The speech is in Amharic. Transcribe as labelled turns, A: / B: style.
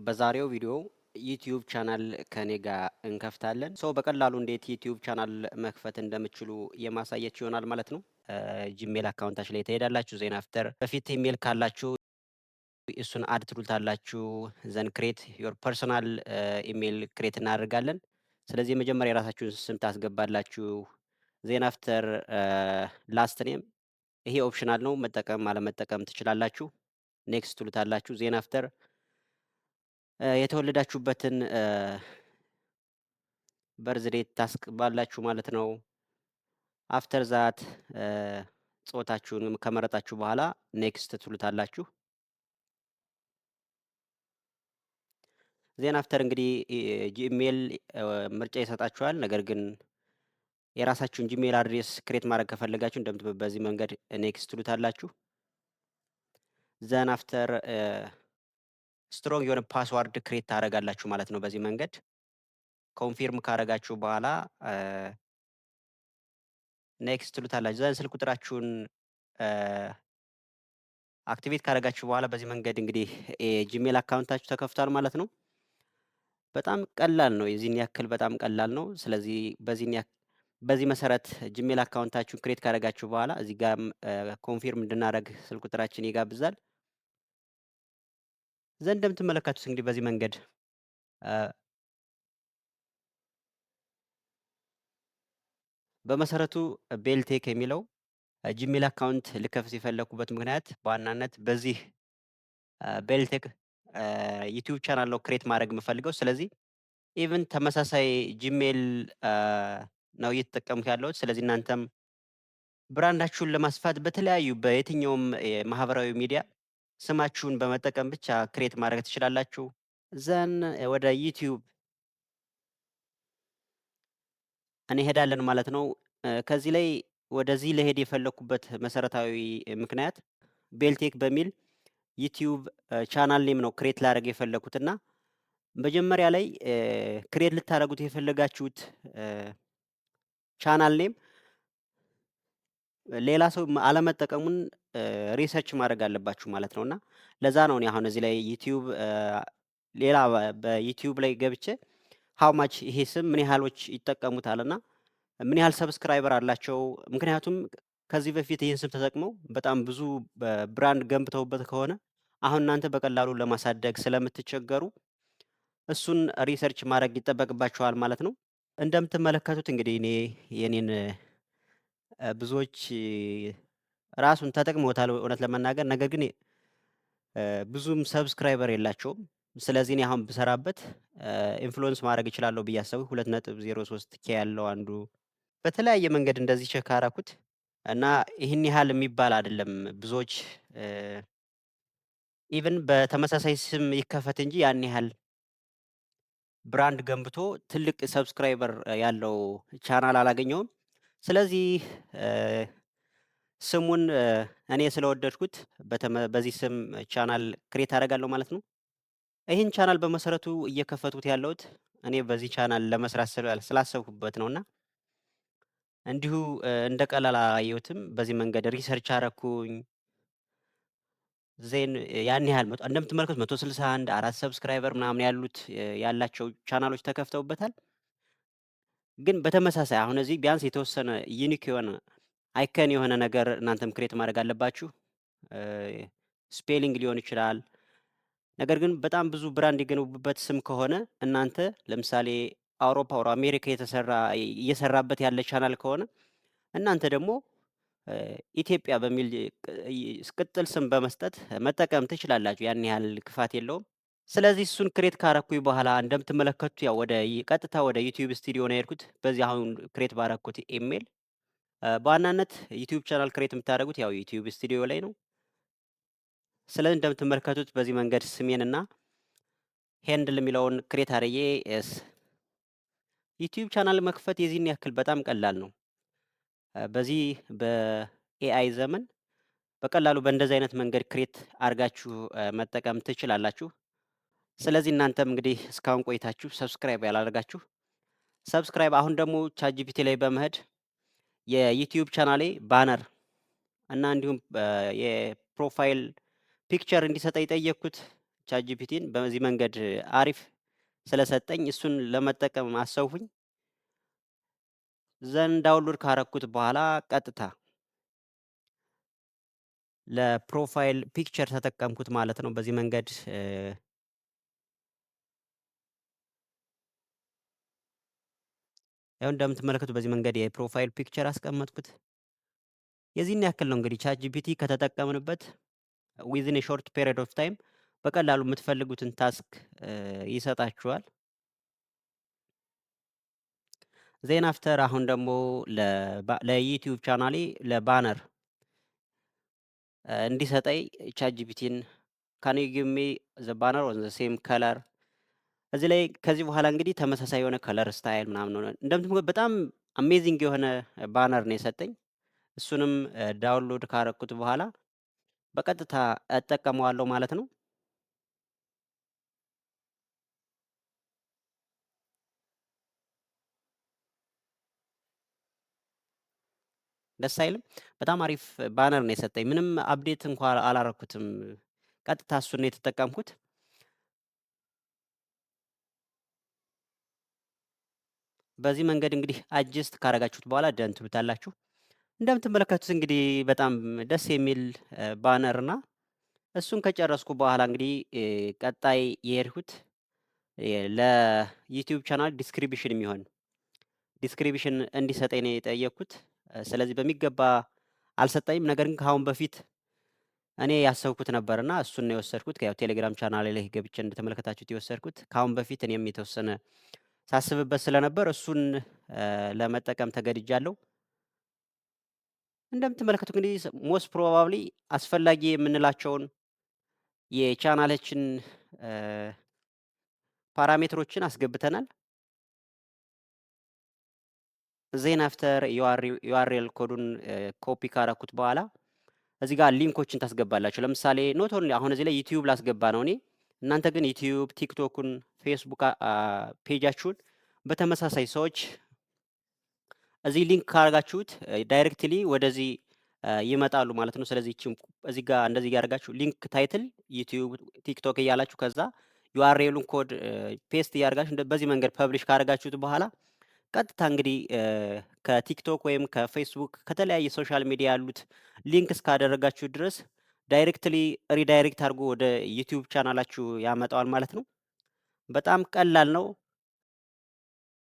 A: በዛሬው ቪዲዮ ዩቲዩብ ቻናል ከኔ ጋር እንከፍታለን። በቀላሉ እንዴት ዩቲዩብ ቻናል መክፈት እንደምችሉ የማሳየት ይሆናል ማለት ነው። ጂሜል አካውንታችሁ ላይ ትሄዳላችሁ። ዜን አፍተር በፊት ኢሜል ካላችሁ እሱን አድ ትሉታላችሁ። ዘን ክሬት ዮር ፐርሶናል ኢሜል ክሬት እናደርጋለን። ስለዚህ የመጀመሪያ የራሳችሁን ስም ታስገባላችሁ። ዜን አፍተር ላስት ኔም፣ ይሄ ኦፕሽናል ነው፣ መጠቀም አለመጠቀም ትችላላችሁ። ኔክስት ትሉታላችሁ። ዜን አፍተር የተወለዳችሁበትን በርዝዴት ታስገባላችሁ ማለት ነው። አፍተር ዛት ጾታችሁን ከመረጣችሁ በኋላ ኔክስት ትሉታላችሁ። ዜን አፍተር እንግዲህ ጂሜል ምርጫ ይሰጣችኋል። ነገር ግን የራሳችሁን ጂሜል አድሬስ ክሬት ማድረግ ከፈለጋችሁ በዚህ መንገድ ኔክስት ትሉታላችሁ። ዘን አፍተር ስትሮንግ የሆነ ፓስዋርድ ክሬት ታደርጋላችሁ ማለት ነው። በዚህ መንገድ ኮንፊርም ካደረጋችሁ በኋላ ኔክስት ትሉታላችሁ። ዘን ስልክ ቁጥራችሁን አክቲቬት ካደረጋችሁ በኋላ በዚህ መንገድ እንግዲህ ጂሜል አካውንታችሁ ተከፍቷል ማለት ነው። በጣም ቀላል ነው። የዚህን ያክል በጣም ቀላል ነው። ስለዚህ በዚህ መሰረት ጂሜል አካውንታችሁን ክሬት ካደረጋችሁ በኋላ እዚህ ጋርም ኮንፊርም እንድናደርግ ስልክ ቁጥራችን ይጋብዛል። ዘንድ እንደምትመለከቱት እንግዲህ በዚህ መንገድ በመሰረቱ ቤልቴክ የሚለው ጂሜል አካውንት ልከፍት የፈለኩበት ምክንያት በዋናነት በዚህ ቤልቴክ ዩቲዩብ ቻናል ነው ክሬት ማድረግ የምፈልገው። ስለዚህ ኢቭን ተመሳሳይ ጂሜል ነው እየተጠቀምኩ ያለሁት። ስለዚህ እናንተም ብራንዳችሁን ለማስፋት በየትኛውም ማህበራዊ ሚዲያ ስማችሁን በመጠቀም ብቻ ክሬት ማድረግ ትችላላችሁ። ዘን ወደ ዩቲዩብ እንሄዳለን ማለት ነው። ከዚህ ላይ ወደዚህ ለሄድ የፈለኩበት መሰረታዊ ምክንያት ቤልቴክ በሚል ዩቲዩብ ቻናል ኔም ነው ክሬት ላደርግ የፈለኩት እና መጀመሪያ ላይ ክሬት ልታደርጉት የፈለጋችሁት ቻናል ኔም ሌላ ሰው አለመጠቀሙን ሪሰርች ማድረግ አለባችሁ ማለት ነው። እና ለዛ ነው እኔ አሁን እዚህ ላይ ዩቲዩብ ሌላ በዩቲዩብ ላይ ገብቼ ሃው ማች ይሄ ስም ምን ያህሎች ይጠቀሙታል እና ምን ያህል ሰብስክራይበር አላቸው። ምክንያቱም ከዚህ በፊት ይህን ስም ተጠቅመው በጣም ብዙ ብራንድ ገንብተውበት ከሆነ አሁን እናንተ በቀላሉ ለማሳደግ ስለምትቸገሩ እሱን ሪሰርች ማድረግ ይጠበቅባችኋል ማለት ነው። እንደምትመለከቱት እንግዲህ እኔ የኔን ብዙዎች ራሱን ተጠቅመውታል እውነት ለመናገር ነገር ግን ብዙም ሰብስክራይበር የላቸውም። ስለዚህ እኔ አሁን ብሰራበት ኢንፍሉዌንስ ማድረግ እችላለሁ ብዬ አሰብኩ። 2.03 ኬ ያለው አንዱ በተለያየ መንገድ እንደዚህ ቼክ አደረኩት እና ይህን ያህል የሚባል አይደለም። ብዙዎች ኢቭን በተመሳሳይ ስም ይከፈት እንጂ ያን ያህል ብራንድ ገንብቶ ትልቅ ሰብስክራይበር ያለው ቻናል አላገኘውም። ስለዚህ ስሙን እኔ ስለወደድኩት በዚህ ስም ቻናል ክሬት አደርጋለሁ ማለት ነው። ይህን ቻናል በመሰረቱ እየከፈቱት ያለሁት እኔ በዚህ ቻናል ለመስራት ስላሰብኩበት ነውና እንዲሁ እንደ ቀላል አላየሁትም። በዚህ መንገድ ሪሰርች አረኩኝ። ዜን ያን ያህል እንደምትመለከቱት 161 4 ሰብስክራይበር ምናምን ያላቸው ቻናሎች ተከፍተውበታል። ግን በተመሳሳይ አሁን እዚህ ቢያንስ የተወሰነ ዩኒክ የሆነ አይከን የሆነ ነገር እናንተም ክሬት ማድረግ አለባችሁ። ስፔሊንግ ሊሆን ይችላል። ነገር ግን በጣም ብዙ ብራንድ የገነቡበት ስም ከሆነ እናንተ ለምሳሌ አውሮፓ ወር አሜሪካ እየሰራበት ያለ ቻናል ከሆነ እናንተ ደግሞ ኢትዮጵያ በሚል ቅጥል ስም በመስጠት መጠቀም ትችላላችሁ። ያን ያህል ክፋት የለውም። ስለዚህ እሱን ክሬት ካረኩኝ በኋላ እንደምትመለከቱት ያው ቀጥታ ወደ ዩቲዩብ ስቱዲዮ ነው የሄድኩት። በዚህ አሁን ክሬት ባረኩት ኢሜል በዋናነት ዩቲዩብ ቻናል ክሬት የምታደርጉት ያው ዩቲዩብ ስቱዲዮ ላይ ነው። ስለዚህ እንደምትመለከቱት በዚህ መንገድ ስሜንና ሄንድል የሚለውን ክሬት አድርጌ ዩቲዩብ ቻናል መክፈት የዚህን ያክል በጣም ቀላል ነው። በዚህ በኤአይ ዘመን በቀላሉ በእንደዚህ አይነት መንገድ ክሬት አድርጋችሁ መጠቀም ትችላላችሁ። ስለዚህ እናንተም እንግዲህ እስካሁን ቆይታችሁ ሰብስክራይብ ያላደረጋችሁ ሰብስክራይብ፣ አሁን ደግሞ ቻትጂፒቲ ላይ በመሄድ የዩቲዩብ ቻናሌ ባነር እና እንዲሁም የፕሮፋይል ፒክቸር እንዲሰጠኝ ጠየቅኩት። ቻትጂፒቲን በዚህ መንገድ አሪፍ ስለሰጠኝ እሱን ለመጠቀም አሰብኩኝ። ዘን ዳውንሎድ ካረኩት በኋላ ቀጥታ ለፕሮፋይል ፒክቸር ተጠቀምኩት ማለት ነው። በዚህ መንገድ ያው እንደምትመለከቱት በዚህ መንገድ የፕሮፋይል ፒክቸር አስቀመጥኩት። የዚህን ያክል ነው እንግዲህ ቻትጂፒቲ ከተጠቀምንበት ዊዝን ኤ ሾርት ፔሪድ ኦፍ ታይም በቀላሉ የምትፈልጉትን ታስክ ይሰጣችኋል። ዜን አፍተር አሁን ደግሞ ለዩቲዩብ ቻናሌ ለባነር እንዲሰጠኝ ቻትጂፒቲን ካን ዩ ጊቭ ሚ ዘ ባነር ኦን ዘ ሴም ከለር እዚህ ላይ ከዚህ በኋላ እንግዲህ ተመሳሳይ የሆነ ከለር ስታይል ምናምን ሆነ እንደምትመለከቱት በጣም አሜዚንግ የሆነ ባነር ነው የሰጠኝ። እሱንም ዳውንሎድ ካረኩት በኋላ በቀጥታ እጠቀመዋለሁ ማለት ነው። ደስ አይልም? በጣም አሪፍ ባነር ነው የሰጠኝ። ምንም አፕዴት እንኳን አላረኩትም። ቀጥታ እሱን ነው የተጠቀምኩት። በዚህ መንገድ እንግዲህ አጀስት ካረጋችሁት በኋላ ደን ትሉታላችሁ። እንደምትመለከቱት እንግዲህ በጣም ደስ የሚል ባነር እና እሱን ከጨረስኩ በኋላ እንግዲህ ቀጣይ የሄድኩት ለዩቲዩብ ቻናል ዲስክሪፕሽን የሚሆን ዲስክሪፕሽን እንዲሰጠኝ ነው የጠየቅኩት። ስለዚህ በሚገባ አልሰጠኝም። ነገር ግን ከአሁን በፊት እኔ ያሰብኩት ነበርና እሱን ነው የወሰድኩት። ያው ቴሌግራም ቻናሌ ላይ ገብቼ እንደተመለከታችሁት የወሰድኩት ከአሁን በፊት እኔም የተወሰነ ሳስብበት ስለነበር እሱን ለመጠቀም ተገድጃለሁ። እንደምትመለከቱት እንግዲህ ሞስት ፕሮባብሊ አስፈላጊ የምንላቸውን የቻናላችን ፓራሜትሮችን አስገብተናል። ዜን አፍተር ዩአርኤል ኮዱን ኮፒ ካረኩት በኋላ እዚህ ጋር ሊንኮችን ታስገባላችሁ። ለምሳሌ ኖት ኦንሊ አሁን እዚህ ላይ ዩቲዩብ ላስገባ ነው እኔ። እናንተ ግን ዩቲዩብ፣ ቲክቶኩን፣ ፌስቡክ ፔጃችሁን በተመሳሳይ ሰዎች እዚህ ሊንክ ካረጋችሁት ዳይሬክትሊ ወደዚህ ይመጣሉ ማለት ነው። ስለዚህ እዚህ ጋር እንደዚህ እያደረጋችሁ ሊንክ ታይትል ዩቲዩብ፣ ቲክቶክ እያላችሁ ከዛ ዩአርኤሉን ኮድ ፔስት እያደረጋችሁ በዚህ መንገድ ፐብሊሽ ካረጋችሁት በኋላ ቀጥታ እንግዲህ ከቲክቶክ ወይም ከፌስቡክ ከተለያየ ሶሻል ሚዲያ ያሉት ሊንክ እስካደረጋችሁ ድረስ ዳይሬክትሊ ሪዳይሬክት አድርጎ ወደ ዩቲዩብ ቻናላችሁ ያመጣዋል ማለት ነው። በጣም ቀላል ነው።